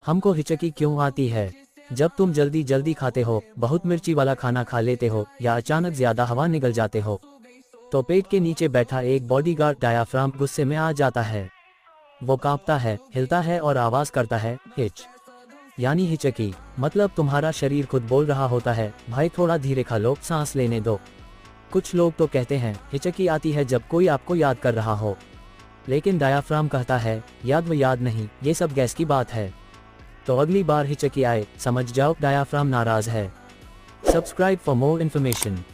हमको हिचकी क्यों आती है? जब तुम जल्दी जल्दी खाते हो, बहुत मिर्ची वाला खाना खा लेते हो, या अचानक ज्यादा हवा निकल जाते हो, तो पेट के नीचे बैठा एक बॉडीगार्ड डायाफ्राम गुस्से में आ जाता है। वो कांपता है, हिलता है और आवाज करता है, हिच, यानी हिचकी। मतलब तुम्हारा शरीर खुद बोल रहा होता है, भाई थोड़ा धीरे खा लो, सांस लेने दो। कुछ लोग तो कहते हैं हिचकी आती है जब कोई आपको याद कर रहा हो, लेकिन डायाफ्राम कहता है याद व याद नहीं, ये सब गैस की बात है। तो अगली बार हिचकी आए, समझ जाओ डायाफ्राम नाराज है। Subscribe for more information.